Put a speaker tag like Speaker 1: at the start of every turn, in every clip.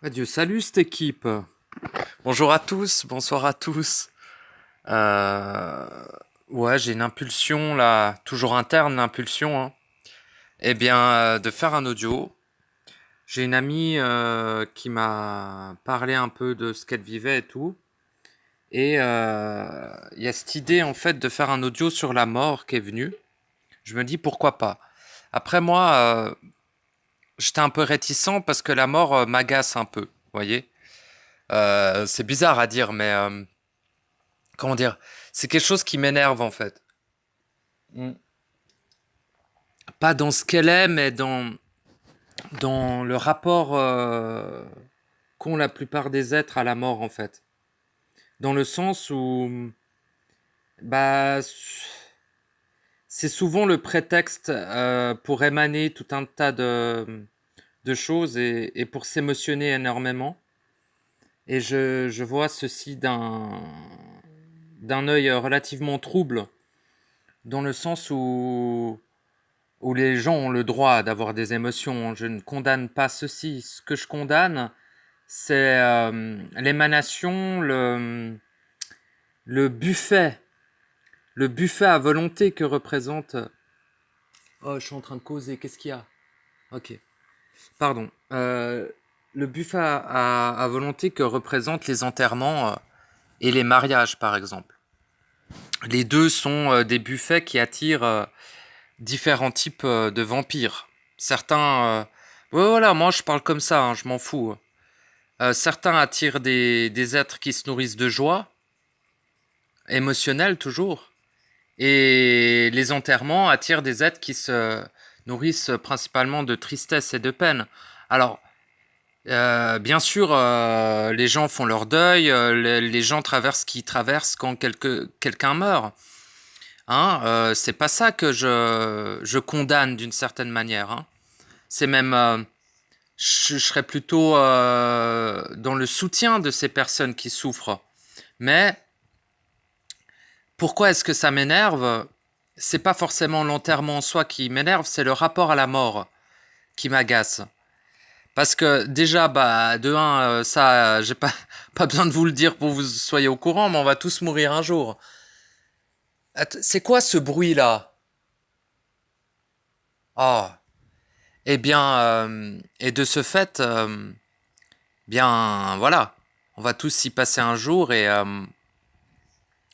Speaker 1: Adieu, salut cette équipe. Bonjour à tous, bonsoir à tous. Euh, ouais, j'ai une impulsion là, toujours interne, l'impulsion, hein. Eh bien, de faire un audio. J'ai une amie qui m'a parlé un peu de ce qu'elle vivait et tout. Et il y a cette idée en fait de faire un audio sur la mort qui est venue. Je me dis pourquoi pas. Après moi, j'étais un peu réticent parce que la mort m'agace un peu, vous voyez. C'est bizarre à dire, mais comment dire, c'est quelque chose qui m'énerve en fait. Mm. Pas dans ce qu'elle est, mais dans le rapport qu'ont la plupart des êtres à la mort en fait. Dans le sens où, bah, c'est souvent le prétexte pour émaner tout un tas de choses et pour s'émotionner énormément. Et je vois ceci d'un œil relativement trouble, dans le sens où les gens ont le droit d'avoir des émotions. Je ne condamne pas ceci. Ce que je condamne, c'est l'émanation, le buffet, le buffet à volonté que représente. Oh, je suis en train de causer. Qu'est-ce qu'il y a? Ok. Pardon. Le buffet à volonté que représentent les enterrements et les mariages, par exemple. Les deux sont des buffets qui attirent différents types de vampires. Certains, ouais, voilà, moi je parle comme ça, hein, je m'en fous. Certains attirent des êtres qui se nourrissent de joie, émotionnelle toujours, et les enterrements attirent des êtres qui se nourrissent principalement de tristesse et de peine. Alors, bien sûr, les gens font leur deuil, les gens traversent ce qu'ils traversent quand quelqu'un meurt. Hein, c'est pas ça que je condamne d'une certaine manière. Hein. C'est même, je serais plutôt dans le soutien de ces personnes qui souffrent. Mais pourquoi est-ce que ça m'énerve? C'est pas forcément l'enterrement en soi qui m'énerve, c'est le rapport à la mort qui m'agace. Parce que déjà, bah, de un, ça, j'ai pas, pas besoin de vous le dire pour que vous soyez au courant, mais on va tous mourir un jour. C'est quoi ce bruit-là? Ah, eh bien, et de ce fait, bien, voilà, on va tous y passer un jour et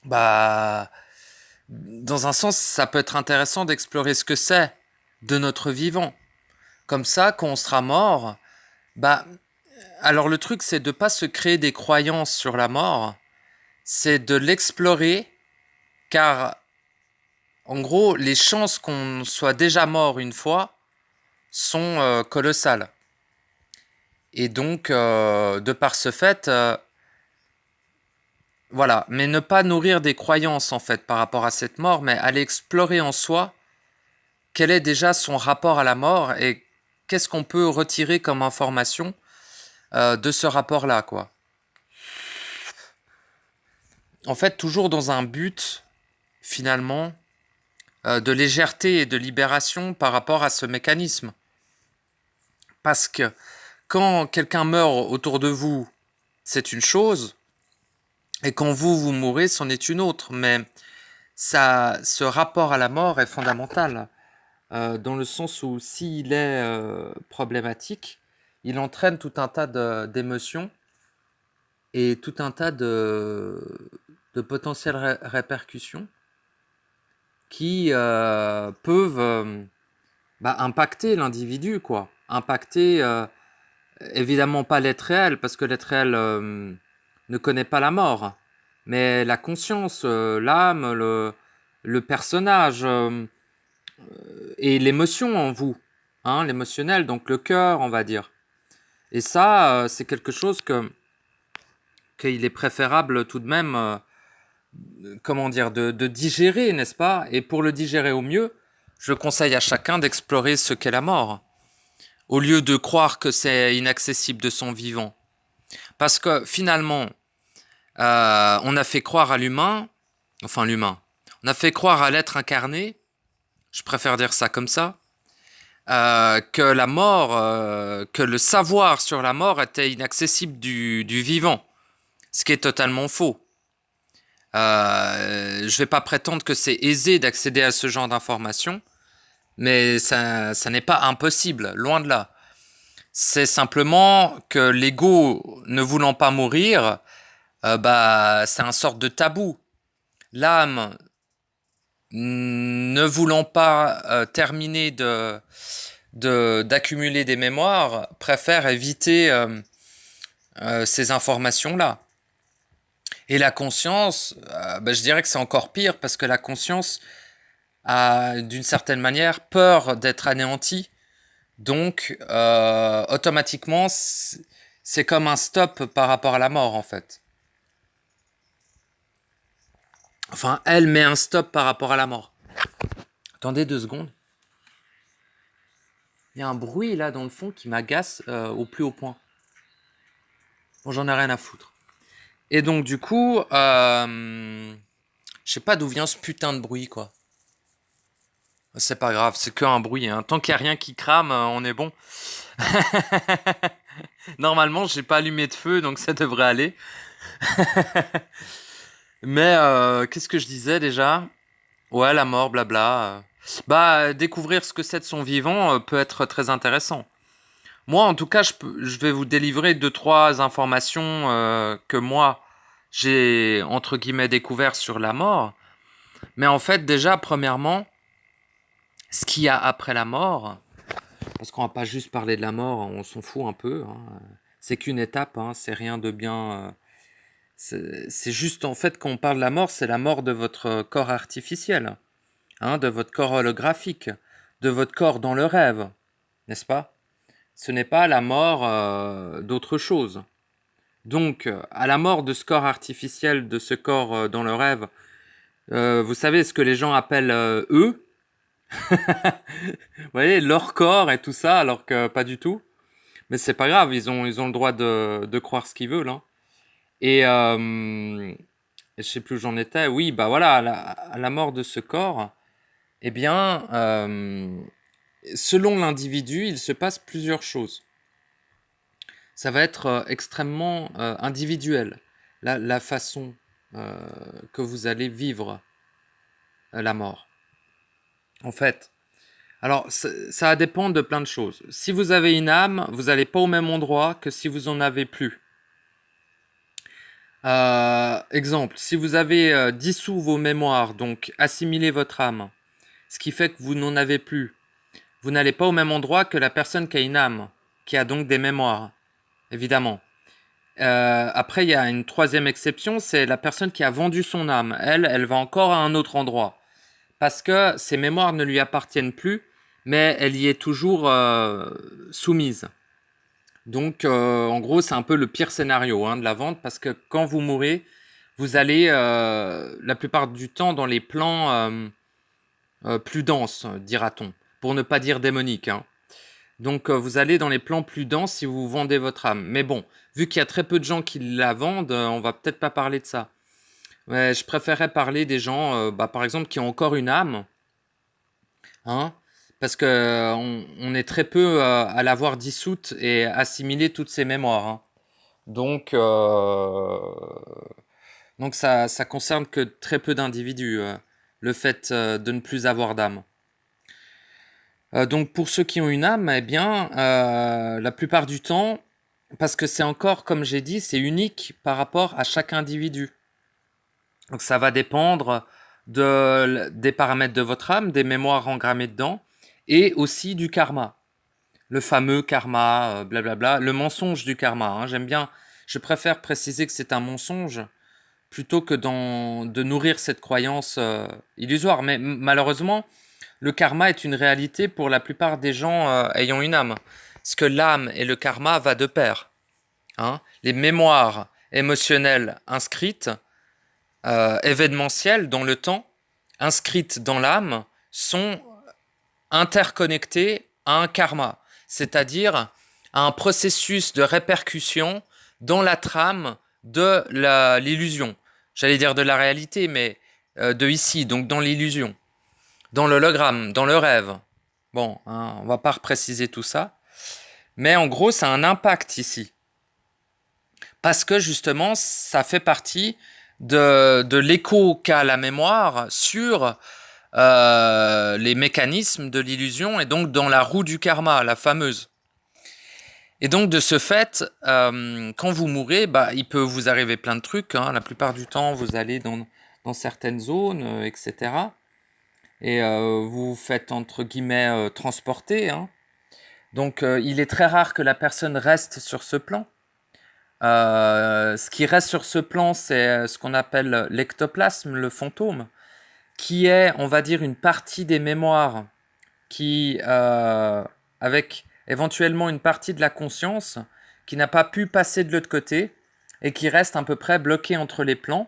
Speaker 1: bah, dans un sens, ça peut être intéressant d'explorer ce que c'est de notre vivant. Comme ça, quand on sera mort, bah, alors le truc, c'est de pas se créer des croyances sur la mort, c'est de l'explorer, car en gros, les chances qu'on soit déjà mort une fois sont colossales. Et donc, de par ce fait, voilà, mais ne pas nourrir des croyances en fait par rapport à cette mort, mais aller explorer en soi quel est déjà son rapport à la mort et qu'est-ce qu'on peut retirer comme information de ce rapport-là, quoi. En fait, toujours dans un but, finalement, de légèreté et de libération par rapport à ce mécanisme. Parce que quand quelqu'un meurt autour de vous, c'est une chose, et quand vous mourrez, c'en est une autre. Mais ça, ce rapport à la mort est fondamental, dans le sens où s'il est problématique, il entraîne tout un tas d'émotions et tout un tas de potentielles répercussions qui peuvent bah, impacter l'individu, quoi. Impacter évidemment pas l'être réel, parce que l'être réel ne connaît pas la mort, mais la conscience, l'âme, le personnage et l'émotion en vous, hein, l'émotionnel, donc le cœur, on va dire. Et ça, c'est quelque chose qu'il est préférable tout de même, comment dire, de digérer, n'est-ce pas? Et pour le digérer au mieux, je conseille à chacun d'explorer ce qu'est la mort, au lieu de croire que c'est inaccessible de son vivant. Parce que finalement, on a fait croire à l'humain, on a fait croire à l'être incarné, je préfère dire ça comme ça, que la mort, que le savoir sur la mort était inaccessible du vivant, ce qui est totalement faux. Je ne vais pas prétendre que c'est aisé d'accéder à ce genre d'informations, mais ça n'est pas impossible, loin de là. C'est simplement que l'ego ne voulant pas mourir, c'est un sorte de tabou. L'âme ne voulant pas terminer d'accumuler des mémoires, préfère éviter ces informations-là. Et la conscience, je dirais que c'est encore pire parce que la conscience a d'une certaine manière peur d'être anéantie. Donc, automatiquement, c'est comme un stop par rapport à la mort, en fait. Enfin, elle met un stop par rapport à la mort. Attendez 2 secondes. Il y a un bruit là dans le fond qui m'agace au plus haut point. Bon, j'en ai rien à foutre. Et donc, du coup, je sais pas d'où vient ce putain de bruit, quoi. C'est pas grave, c'est que un bruit. Hein. Tant qu'il n'y a rien qui crame, on est bon. Normalement, j'ai pas allumé de feu, donc ça devrait aller. Mais qu'est-ce que je disais déjà? Ouais, la mort, blabla. Découvrir ce que c'est de son vivant peut être très intéressant. Moi, en tout cas, je vais vous délivrer 2, 3 informations que moi, j'ai, entre guillemets, découvert sur la mort. Mais en fait, déjà, premièrement, ce qu'il y a après la mort, parce qu'on va pas juste parler de la mort, on s'en fout un peu. Hein. C'est qu'une étape, hein, c'est rien de bien. C'est juste en fait quand on parle de la mort, c'est la mort de votre corps artificiel, hein, de votre corps holographique, de votre corps dans le rêve, n'est-ce pas? Ce n'est pas la mort d'autre chose. Donc, à la mort de ce corps artificiel, de ce corps dans le rêve, vous savez ce que les gens appellent eux, vous voyez, leur corps et tout ça, alors que pas du tout. Mais c'est pas grave, ils ont le droit de croire ce qu'ils veulent. Hein. Et je sais plus où j'en étais. Oui, bah voilà, à la mort de ce corps, eh bien, selon l'individu, il se passe plusieurs choses. Ça va être extrêmement individuel, la façon que vous allez vivre la mort. En fait, alors ça va dépendre de plein de choses. Si vous avez une âme, vous n'allez pas au même endroit que si vous en avez plus. Exemple, si vous avez dissous vos mémoires, donc assimilé votre âme, ce qui fait que vous n'en avez plus, vous n'allez pas au même endroit que la personne qui a une âme, qui a donc des mémoires, évidemment. Après, il y a une troisième exception, c'est la personne qui a vendu son âme. Elle va encore à un autre endroit. Parce que ses mémoires ne lui appartiennent plus, mais elle y est toujours soumise. Donc, en gros, c'est un peu le pire scénario de la vente, parce que quand vous mourrez, vous allez la plupart du temps dans les plans plus denses, dira-t-on, pour ne pas dire démoniques. Hein. Donc, vous allez dans les plans plus denses si vous vendez votre âme. Mais bon, vu qu'il y a très peu de gens qui la vendent, on va peut-être pas parler de ça. Mais je préférerais parler des gens, par exemple, qui ont encore une âme, hein, parce que on est très peu à l'avoir dissoute et assimiler toutes ses mémoires. Hein. Donc, ça concerne que très peu d'individus, le fait de ne plus avoir d'âme. Donc pour ceux qui ont une âme, eh bien, la plupart du temps, parce que c'est encore, comme j'ai dit, c'est unique par rapport à chaque individu. Donc ça va dépendre des paramètres de votre âme, des mémoires engrammées dedans, et aussi du karma. Le fameux karma, blablabla, le mensonge du karma. Hein, j'aime bien, je préfère préciser que c'est un mensonge plutôt que de nourrir cette croyance illusoire. Mais malheureusement, le karma est une réalité pour la plupart des gens ayant une âme. Parce que l'âme et le karma va de pair. Hein. Les mémoires émotionnelles inscrites, événementielles dans le temps, inscrites dans l'âme, sont interconnectées à un karma, c'est-à-dire à un processus de répercussion dans la trame de l'illusion. J'allais dire de la réalité, mais de ici, donc dans l'illusion, dans l'hologramme, dans le rêve. Bon, hein, on va pas repréciser tout ça. Mais en gros, ça a un impact ici. Parce que justement, ça fait partie de l'écho qu'a la mémoire sur les mécanismes de l'illusion et donc dans la roue du karma, la fameuse. Et donc de ce fait, quand vous mourrez, il peut vous arriver plein de trucs. Hein. La plupart du temps, vous allez dans certaines zones, etc. Et vous vous faites entre guillemets transporter. Hein. Donc il est très rare que la personne reste sur ce plan. Ce qui reste sur ce plan, c'est ce qu'on appelle l'ectoplasme, le fantôme, qui est, on va dire, une partie des mémoires qui, avec éventuellement une partie de la conscience, qui n'a pas pu passer de l'autre côté et qui reste à peu près bloquée entre les plans.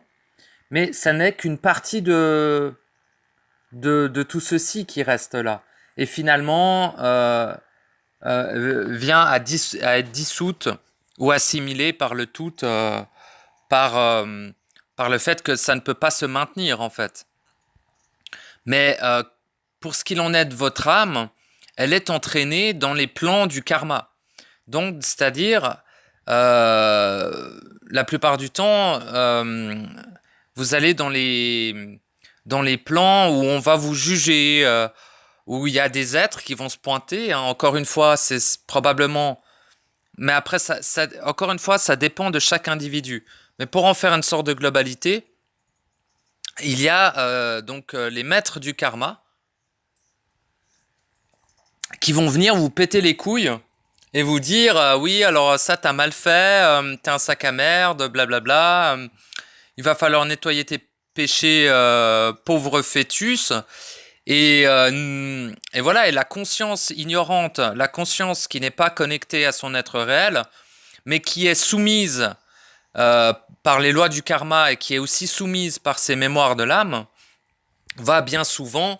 Speaker 1: Mais ça n'est qu'une partie de tout ceci qui reste là. Et finalement, vient à être dissoute ou assimilée par le tout, par le fait que ça ne peut pas se maintenir en fait. Mais pour ce qu'il en est de votre âme, elle est entraînée dans les plans du karma. Donc, c'est-à-dire, la plupart du temps, vous allez dans les plans où on va vous juger, où il y a des êtres qui vont se pointer. Hein. Encore une fois, c'est probablement... Mais après, encore une fois, ça dépend de chaque individu. Mais pour en faire une sorte de globalité, il y a donc les maîtres du karma qui vont venir vous péter les couilles et vous dire oui, alors ça t'as mal fait, t'es un sac à merde, blablabla, il va falloir nettoyer tes péchés, pauvre fœtus. Et voilà, et la conscience ignorante, la conscience qui n'est pas connectée à son être réel, mais qui est soumise par les lois du karma et qui est aussi soumise par ses mémoires de l'âme, va bien souvent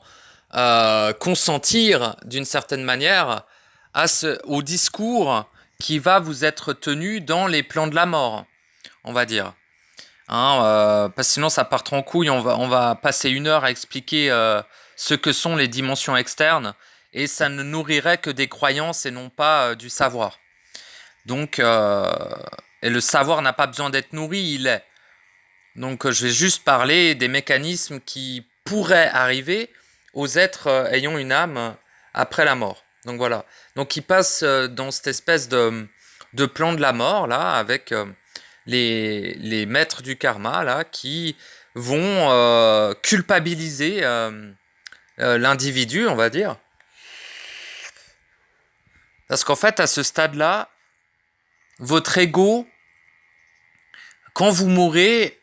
Speaker 1: consentir d'une certaine manière au discours qui va vous être tenu dans les plans de la mort, on va dire. Hein, parce que sinon ça part en couille, on va passer 1 heure à expliquer ce que sont les dimensions externes, et ça ne nourrirait que des croyances et non pas du savoir. Donc, et le savoir n'a pas besoin d'être nourri, il est. Donc je vais juste parler des mécanismes qui pourraient arriver aux êtres ayant une âme après la mort. Donc voilà. Donc ils passent dans cette espèce de plan de la mort, là, avec les maîtres du karma, là, qui vont culpabiliser l'individu, on va dire. Parce qu'en fait, à ce stade-là, votre ego, quand vous mourrez,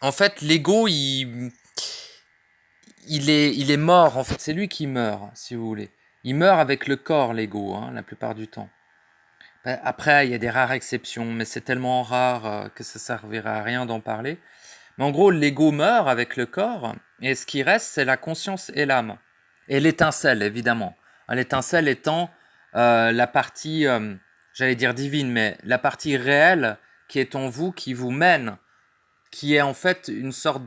Speaker 1: en fait, l'ego, il est mort. En fait, c'est lui qui meurt, si vous voulez. Il meurt avec le corps, l'ego, hein, la plupart du temps. Après, il y a des rares exceptions, mais c'est tellement rare que ça servira à rien d'en parler. Mais en gros, l'ego meurt avec le corps, et ce qui reste, c'est la conscience et l'âme. Et l'étincelle, évidemment. L'étincelle étant la partie, j'allais dire divine, mais la partie réelle qui est en vous, qui vous mène, qui est en fait une sorte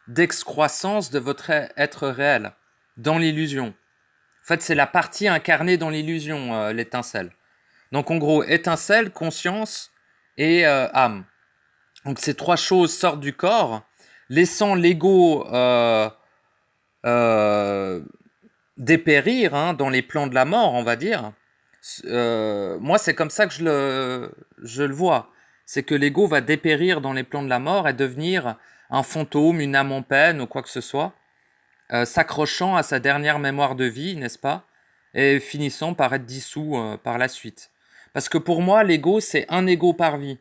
Speaker 1: d'excroissance de votre être réel, dans l'illusion. En fait, c'est la partie incarnée dans l'illusion, l'étincelle. Donc en gros, étincelle, conscience et âme. Donc ces 3 choses sortent du corps, laissant l'ego dépérir hein, dans les plans de la mort, on va dire. Moi, c'est comme ça que je le vois. C'est que l'ego va dépérir dans les plans de la mort et devenir un fantôme, une âme en peine ou quoi que ce soit, s'accrochant à sa dernière mémoire de vie, n'est-ce pas, et finissant par être dissous par la suite. Parce que pour moi, l'ego, c'est un ego par vie,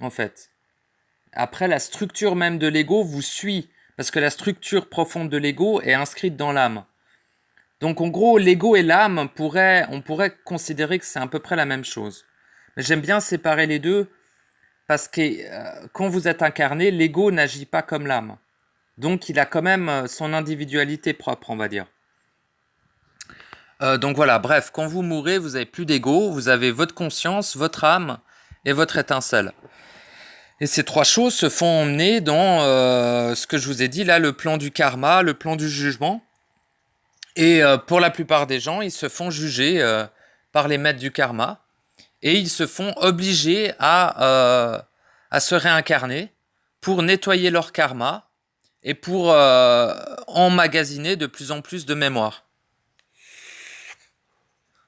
Speaker 1: en fait. Après, la structure même de l'ego vous suit, parce que la structure profonde de l'ego est inscrite dans l'âme. Donc en gros, l'ego et l'âme, on pourrait considérer que c'est à peu près la même chose. Mais j'aime bien séparer les deux, parce que quand vous êtes incarné, l'ego n'agit pas comme l'âme. Donc il a quand même son individualité propre, on va dire. Donc voilà, bref, quand vous mourrez, vous n'avez plus d'ego, vous avez votre conscience, votre âme et votre étincelle. Et ces 3 choses se font emmener dans ce que je vous ai dit là, le plan du karma, le plan du jugement. Et pour la plupart des gens, ils se font juger par les maîtres du karma et ils se font obliger à se réincarner pour nettoyer leur karma et pour emmagasiner de plus en plus de mémoire.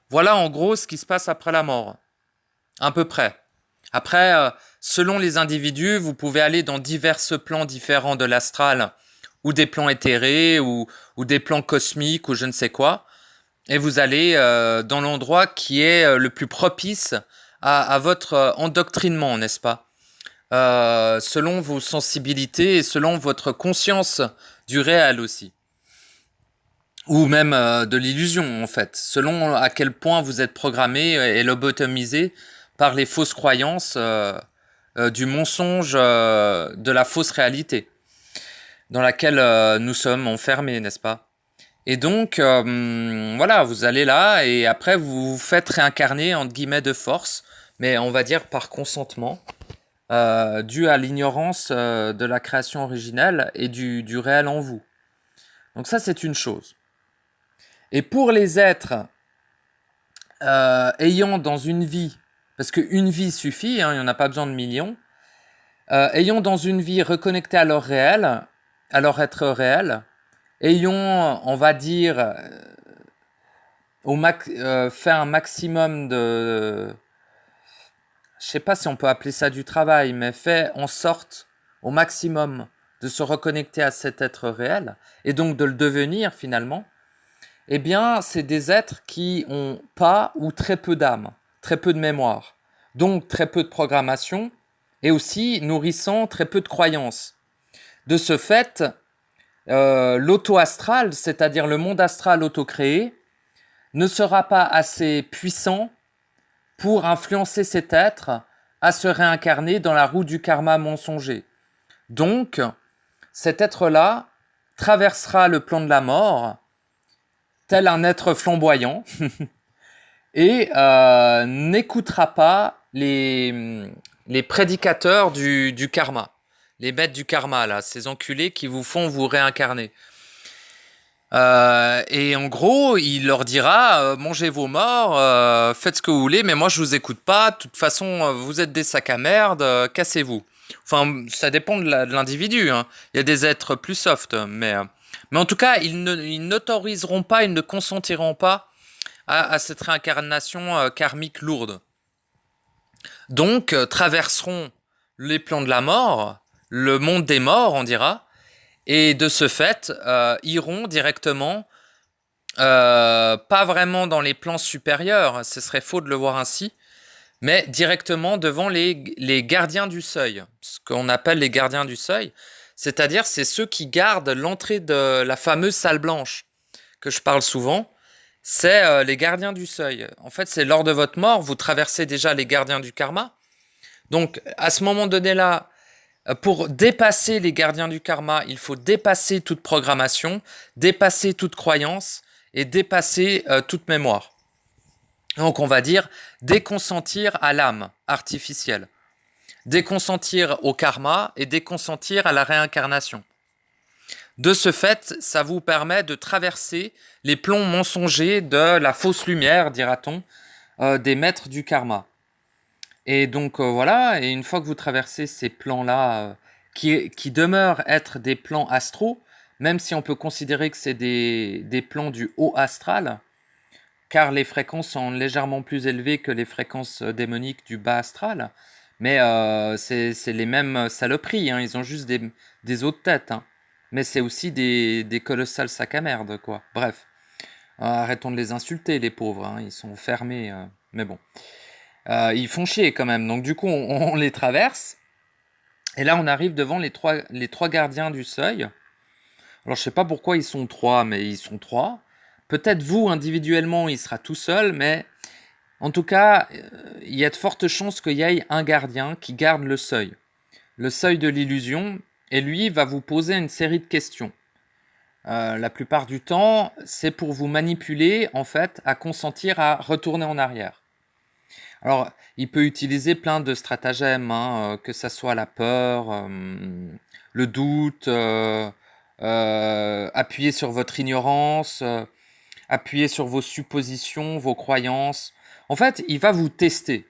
Speaker 1: Voilà en gros ce qui se passe après la mort, à peu près. Après, selon les individus, vous pouvez aller dans divers plans différents de l'astral, ou des plans éthérés, ou des plans cosmiques, ou je ne sais quoi, et vous allez dans l'endroit qui est le plus propice à votre endoctrinement, n'est-ce pas? Selon vos sensibilités et selon votre conscience du réel aussi. Ou même de l'illusion, en fait, selon à quel point vous êtes programmé et lobotomisé par les fausses croyances du mensonge, de la fausse réalité, dans laquelle nous sommes enfermés, n'est-ce pas? Et donc, voilà, vous allez là, et après, vous vous faites réincarner, entre guillemets, de force, mais on va dire par consentement, dû à l'ignorance de la création originelle et du réel en vous. Donc ça, c'est une chose. Et pour les êtres ayant dans une vie, parce qu'une vie suffit, hein, il n'y en a pas besoin de millions, ayant dans une vie reconnecté à leur réel, à leur être réel, ayant, on va dire, fait un maximum de... Je sais pas si on peut appeler ça du travail, mais fait en sorte au maximum de se reconnecter à cet être réel, et donc de le devenir finalement, eh bien, c'est des êtres qui ont pas ou très peu d'âme, très peu de mémoire, donc très peu de programmation, et aussi nourrissant très peu de croyances. De ce fait, l'auto-astral, c'est-à-dire le monde astral auto-créé, ne sera pas assez puissant pour influencer cet être à se réincarner dans la roue du karma mensonger. Donc, cet être-là traversera le plan de la mort, tel un être flamboyant, et n'écoutera pas les prédicateurs du karma, les bêtes du karma, là, ces enculés qui vous font vous réincarner. Et en gros, il leur dira mangez vos morts, faites ce que vous voulez, mais moi je vous écoute pas. De toute façon, vous êtes des sacs à merde, cassez-vous. Enfin, ça dépend de l'individu. Hein. Il y a des êtres plus soft, mais en tout cas, ils n'autoriseront pas, ils ne consentiront pas à cette réincarnation karmique lourde. Donc, traverseront les plans de la mort, le monde des morts, on dira, et de ce fait, iront directement, pas vraiment dans les plans supérieurs, ce serait faux de le voir ainsi, mais directement devant les gardiens du seuil, ce qu'on appelle les gardiens du seuil, c'est-à-dire c'est ceux qui gardent l'entrée de la fameuse salle blanche, que je parle souvent, c'est les gardiens du seuil. En fait, c'est lors de votre mort, vous traversez déjà les gardiens du karma, donc à ce moment donné-là, pour dépasser les gardiens du karma, il faut dépasser toute programmation, dépasser toute croyance et dépasser toute mémoire. Donc on va dire déconsentir à l'âme artificielle, déconsentir au karma et déconsentir à la réincarnation. De ce fait, ça vous permet de traverser les plombs mensongers de la fausse lumière, dira-t-on, des maîtres du karma. Et donc voilà, et une fois que vous traversez ces plans-là, qui demeurent être des plans astraux, même si on peut considérer que c'est des plans du haut astral, car les fréquences sont légèrement plus élevées que les fréquences démoniques du bas astral, mais c'est les mêmes saloperies, hein, ils ont juste des os de tête, hein. Mais c'est aussi des colossales sacs à merde, quoi. Bref, arrêtons de les insulter, les pauvres, hein, ils sont fermés, mais bon. Ils font chier quand même. Donc du coup, on les traverse. Et là, on arrive devant les trois gardiens du seuil. Alors, je sais pas pourquoi ils sont trois, mais ils sont trois. Peut-être vous, individuellement, il sera tout seul, mais en tout cas, il y a de fortes chances qu'il y ait un gardien qui garde le seuil de l'illusion, et lui va vous poser une série de questions. La plupart du temps, c'est pour vous manipuler, en fait, à consentir à retourner en arrière. Alors, il peut utiliser plein de stratagèmes, hein, que ça soit la peur, le doute, appuyer sur votre ignorance, appuyer sur vos suppositions, vos croyances. En fait, il va vous tester.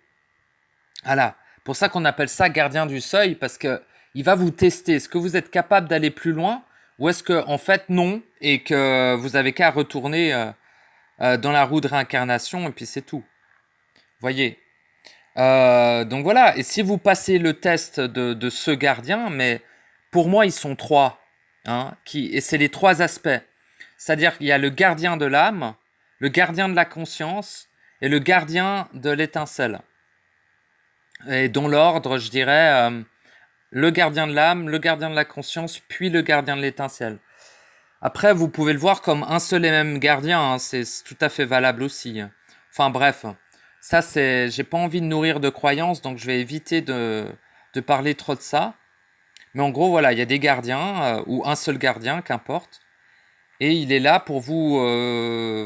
Speaker 1: Voilà. Pour ça qu'on appelle ça gardien du seuil, parce que il va vous tester. Est-ce que vous êtes capable d'aller plus loin ou est-ce que en fait non et que vous avez qu'à retourner dans la roue de réincarnation et puis c'est tout. Voyez. Donc voilà. Et si vous passez le test de ce gardien, mais pour moi ils sont trois, hein, et c'est les trois aspects. C'est-à-dire qu'il y a le gardien de l'âme, le gardien de la conscience et le gardien de l'étincelle. Et dans l'ordre, je dirais le gardien de l'âme, le gardien de la conscience, puis le gardien de l'étincelle. Après, vous pouvez le voir comme un seul et même gardien, hein, c'est tout à fait valable aussi. Enfin bref, ça c'est, j'ai pas envie de nourrir de croyances, donc je vais éviter de parler trop de ça. Mais en gros, voilà, il y a des gardiens, ou un seul gardien, qu'importe. Et il est là pour vous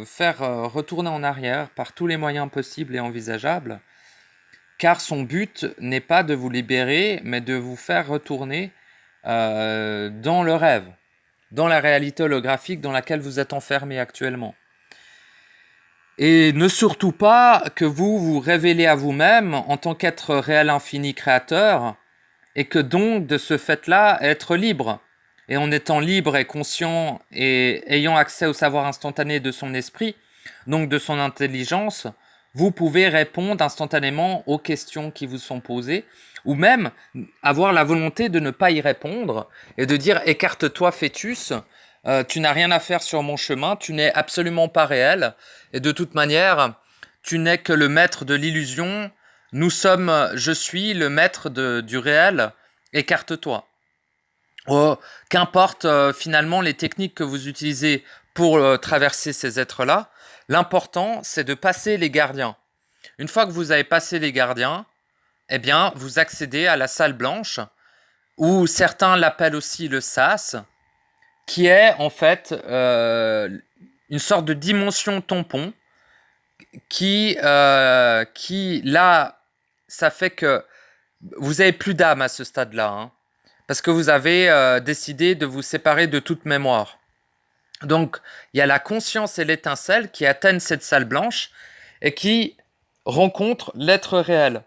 Speaker 1: faire retourner en arrière par tous les moyens possibles et envisageables. Car son but n'est pas de vous libérer, mais de vous faire retourner dans le rêve, dans la réalité holographique dans laquelle vous êtes enfermé actuellement. Et ne surtout pas que vous vous révélez à vous-même en tant qu'être réel infini créateur, et que donc, de ce fait-là, être libre. Et en étant libre et conscient et ayant accès au savoir instantané de son esprit, donc de son intelligence, vous pouvez répondre instantanément aux questions qui vous sont posées, ou même avoir la volonté de ne pas y répondre et de dire écarte-toi fœtus, tu n'as rien à faire sur mon chemin, tu n'es absolument pas réel, et de toute manière, tu n'es que le maître de l'illusion, je suis le maître du réel, écarte-toi. Oh, qu'importe finalement les techniques que vous utilisez pour traverser ces êtres-là, l'important c'est de passer les gardiens. Une fois que vous avez passé les gardiens, eh bien vous accédez à la salle blanche, ou certains l'appellent aussi le sas, qui est en fait une sorte de dimension tampon qui là, ça fait que vous avez plus d'âme à ce stade-là, hein, parce que vous avez décidé de vous séparer de toute mémoire. Donc, il y a la conscience et l'étincelle qui atteignent cette salle blanche et qui rencontrent l'être réel.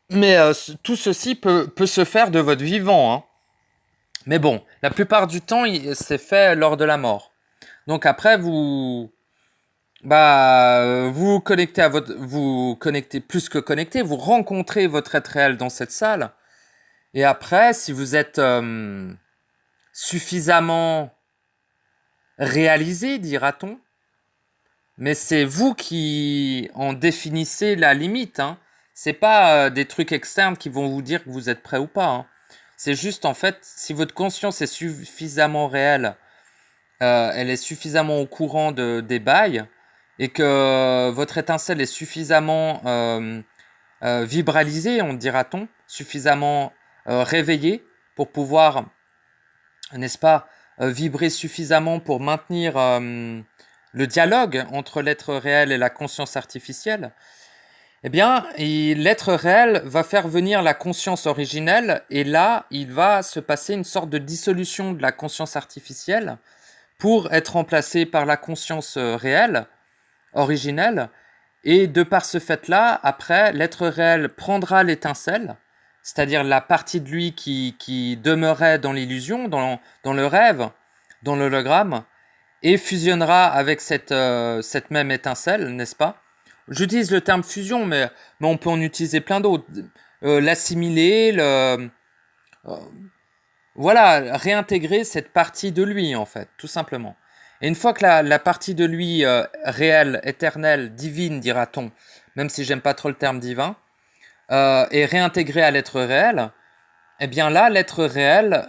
Speaker 1: Mais tout ceci peut se faire de votre vivant, hein. Mais bon, la plupart du temps, c'est fait lors de la mort. Donc après, vous connectez vous connectez plus que connecté, vous rencontrez votre être réel dans cette salle. Et après, si vous êtes suffisamment réalisé, dira-t-on, mais c'est vous qui en définissez la limite, hein. C'est pas des trucs externes qui vont vous dire que vous êtes prêt ou pas, hein. C'est juste en fait, si votre conscience est suffisamment réelle, elle est suffisamment au courant des bails, et que votre étincelle est suffisamment vibralisée, on dira-t-on, suffisamment réveillée pour pouvoir, n'est-ce pas, vibrer suffisamment pour maintenir le dialogue entre l'être réel et la conscience artificielle, eh bien, l'être réel va faire venir la conscience originelle, et là, il va se passer une sorte de dissolution de la conscience artificielle pour être remplacé par la conscience réelle, originelle, et de par ce fait-là, après, l'être réel prendra l'étincelle, c'est-à-dire la partie de lui qui demeurait dans l'illusion, dans le rêve, dans l'hologramme, et fusionnera avec cette même étincelle, n'est-ce pas? J'utilise le terme fusion, mais on peut en utiliser plein d'autres. L'assimiler, voilà, réintégrer cette partie de lui, en fait, tout simplement. Et une fois que la partie de lui réelle, éternelle, divine, dira-t-on, même si j'aime pas trop le terme divin, est réintégrée à l'être réel, eh bien là, l'être réel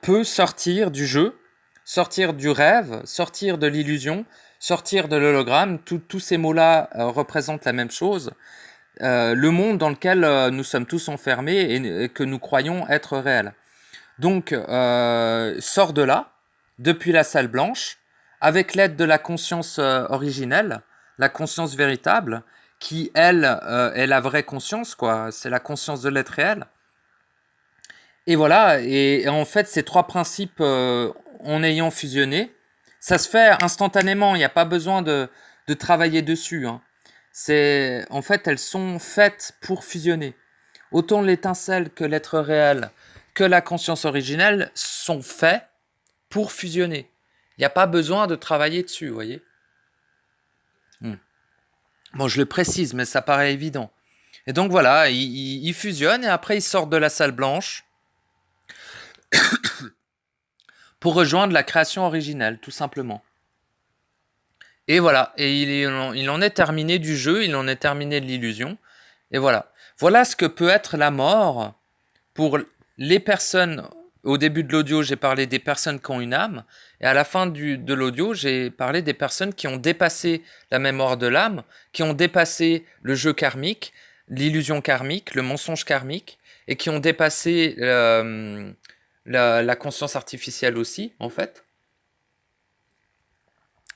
Speaker 1: peut sortir du jeu, sortir du rêve, sortir de l'illusion, sortir de l'hologramme. Tous ces mots-là représentent la même chose. Le monde dans lequel nous sommes tous enfermés et que nous croyons être réel. Donc, sort de là, depuis la salle blanche, avec l'aide de la conscience originelle, la conscience véritable, qui, elle, est la vraie conscience, quoi. C'est la conscience de l'être réel. Et voilà, et en fait, ces trois principes, en ayant fusionné, Ça se fait instantanément, il n'y a pas besoin de travailler dessus, hein. En fait, elles sont faites pour fusionner. Autant l'étincelle que l'être réel, que la conscience originelle sont faits pour fusionner. Il n'y a pas besoin de travailler dessus, vous voyez. Bon, je le précise, mais ça paraît évident. Et donc voilà, ils fusionnent et après ils sortent de la salle blanche pour rejoindre la création originelle, tout simplement. Et voilà, et il en est terminé du jeu, il en est terminé de l'illusion. Et voilà. Voilà ce que peut être la mort pour les personnes. Au début de l'audio, j'ai parlé des personnes qui ont une âme. Et à la fin de l'audio, j'ai parlé des personnes qui ont dépassé la mémoire de l'âme, qui ont dépassé le jeu karmique, l'illusion karmique, le mensonge karmique, et qui ont dépassé la conscience artificielle aussi, en fait.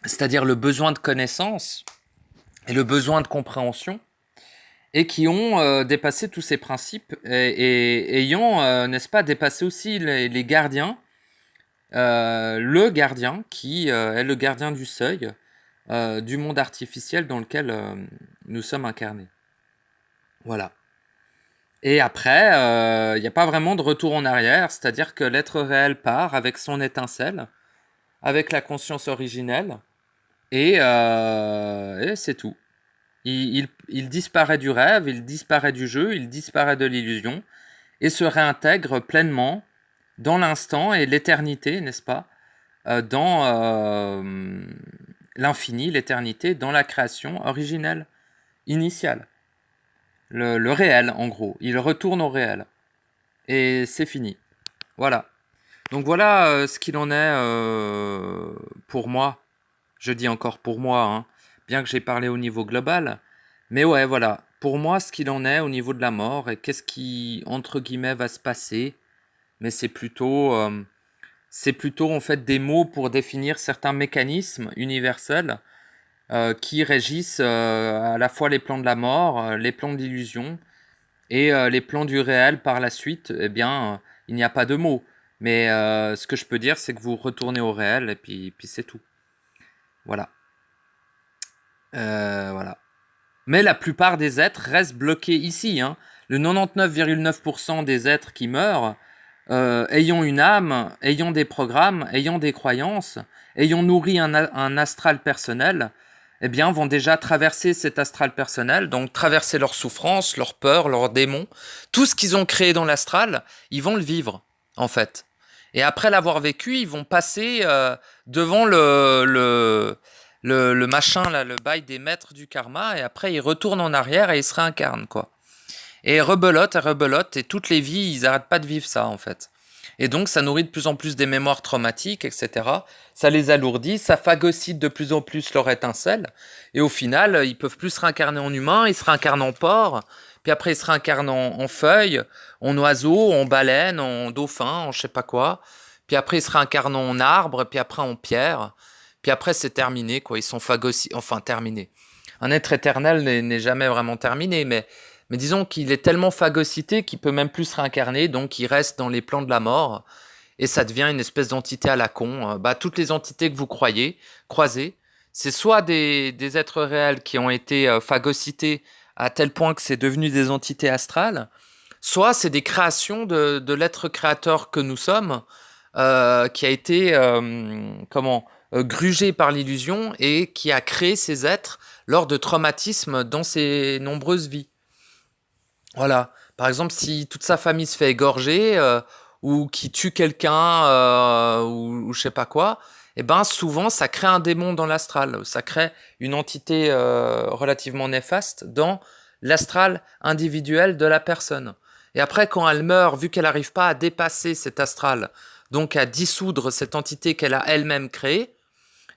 Speaker 1: C'est-à-dire le besoin de connaissance et le besoin de compréhension, et qui ont dépassé tous ces principes, et ayant, n'est-ce pas, dépassé aussi les gardiens, le gardien qui est le gardien du seuil du monde artificiel dans lequel nous sommes incarnés. Voilà. Et après, il n'y a pas vraiment de retour en arrière, c'est-à-dire que l'être réel part avec son étincelle, avec la conscience originelle, et c'est tout. Il disparaît du rêve, il disparaît du jeu, il disparaît de l'illusion, et se réintègre pleinement dans l'instant et l'éternité, n'est-ce pas, dans l'infini, l'éternité, dans la création originelle, initiale. Le réel, en gros. Il retourne au réel. Et c'est fini. Voilà. Donc voilà ce qu'il en est pour moi. Je dis encore pour moi, hein, bien que j'ai parlé au niveau global. Mais ouais, voilà. Pour moi, ce qu'il en est au niveau de la mort et qu'est-ce qui, entre guillemets, va se passer. Mais c'est plutôt en fait des mots pour définir certains mécanismes universels qui régissent à la fois les plans de la mort, les plans de l'illusion et les plans du réel par la suite. Eh bien, il n'y a pas de mots. Mais ce que je peux dire, c'est que vous retournez au réel et puis c'est tout. Voilà. Voilà. Mais la plupart des êtres restent bloqués ici, hein. Le 99,9% des êtres qui meurent, ayant une âme, ayant des programmes, ayant des croyances, ayant nourri un astral personnel, eh bien, vont déjà traverser cet astral personnel, donc traverser leurs souffrances, leurs peurs, leurs démons, tout ce qu'ils ont créé dans l'astral, ils vont le vivre, en fait. Et après l'avoir vécu, ils vont passer devant le machin, là, le bail des maîtres du karma, et après ils retournent en arrière et ils se réincarnent, quoi. Et rebelote, et toutes les vies, ils n'arrêtent pas de vivre ça, en fait. Et donc, ça nourrit de plus en plus des mémoires traumatiques, etc. Ça les alourdit, ça phagocyte de plus en plus leur étincelle. Et au final, ils peuvent plus se réincarner en humain, ils se réincarnent en porc, puis après ils se réincarnent en feuilles, en oiseaux, en baleines, en dauphins, en je sais pas quoi. Puis après ils se réincarnent en arbre, puis après en pierre. Puis après c'est terminé, quoi. Ils sont phagocytés, enfin terminé. Un être éternel n'est jamais vraiment terminé, mais disons qu'il est tellement phagocyté qu'il peut même plus se réincarner, donc il reste dans les plans de la mort, et ça devient une espèce d'entité à la con. Toutes les entités que vous croisez, c'est soit des êtres réels qui ont été phagocytés à tel point que c'est devenu des entités astrales, soit c'est des créations de l'être créateur que nous sommes, qui a été grugé par l'illusion et qui a créé ces êtres lors de traumatismes dans ses nombreuses vies. Voilà. Par exemple, si toute sa famille se fait égorger ou qui tue quelqu'un ou je sais pas quoi, eh ben souvent ça crée un démon dans l'astral. Ça crée une entité relativement néfaste dans l'astral individuel de la personne. Et après, quand elle meurt, vu qu'elle n'arrive pas à dépasser cet astral, donc à dissoudre cette entité qu'elle a elle-même créée,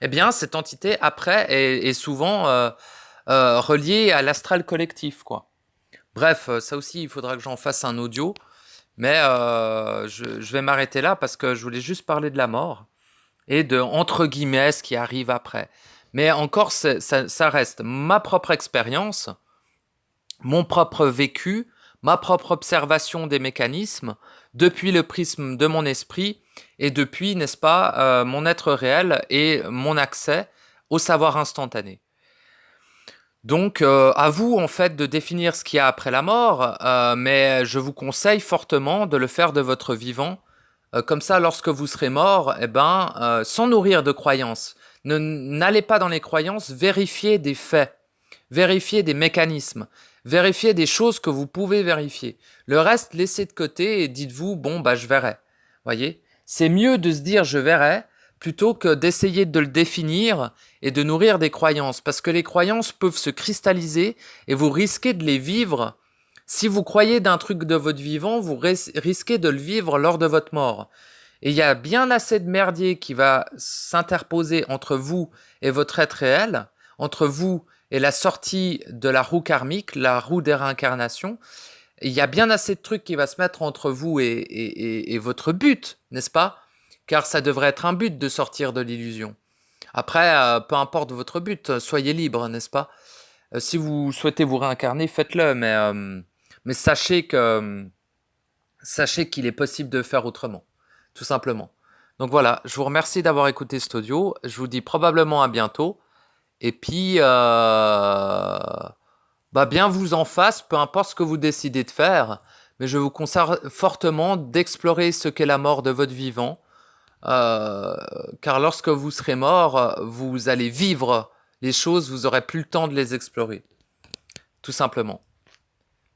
Speaker 1: eh bien cette entité après est souvent reliée à l'astral collectif, quoi. Bref, ça aussi, il faudra que j'en fasse un audio. Mais je vais m'arrêter là parce que je voulais juste parler de la mort et de, entre guillemets, ce qui arrive après. Mais encore, ça reste ma propre expérience, mon propre vécu, ma propre observation des mécanismes, depuis le prisme de mon esprit, et depuis, n'est-ce pas, mon être réel et mon accès au savoir instantané. Donc, à vous, en fait, de définir ce qu'il y a après la mort, mais je vous conseille fortement de le faire de votre vivant. Comme ça, lorsque vous serez mort, eh ben, sans nourrir de croyances. N'allez pas dans les croyances, vérifiez des faits, vérifiez des mécanismes, vérifiez des choses que vous pouvez vérifier. Le reste, laissez de côté et dites-vous, bon, bah, je verrai. Voyez? C'est mieux de se dire, je verrai, plutôt que d'essayer de le définir et de nourrir des croyances. Parce que les croyances peuvent se cristalliser et vous risquez de les vivre. Si vous croyez d'un truc de votre vivant, vous risquez de le vivre lors de votre mort. Et il y a bien assez de merdier qui va s'interposer entre vous et votre être réel, entre vous et la sortie de la roue karmique, la roue des réincarnations. Il y a bien assez de trucs qui va se mettre entre vous et votre but, n'est-ce pas? Car ça devrait être un but de sortir de l'illusion. Après, peu importe votre but, soyez libre, n'est-ce pas? Si vous souhaitez vous réincarner, faites-le, mais sachez qu'il est possible de faire autrement, tout simplement. Donc voilà, je vous remercie d'avoir écouté cet audio. Je vous dis probablement à bientôt. Et puis, bah bien vous en fasse, peu importe ce que vous décidez de faire. Mais je vous conseille fortement d'explorer ce qu'est la mort de votre vivant. Car lorsque vous serez mort, vous allez vivre les choses, vous n'aurez plus le temps de les explorer. Tout simplement.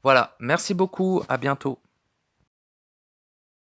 Speaker 1: Voilà, merci beaucoup, à bientôt.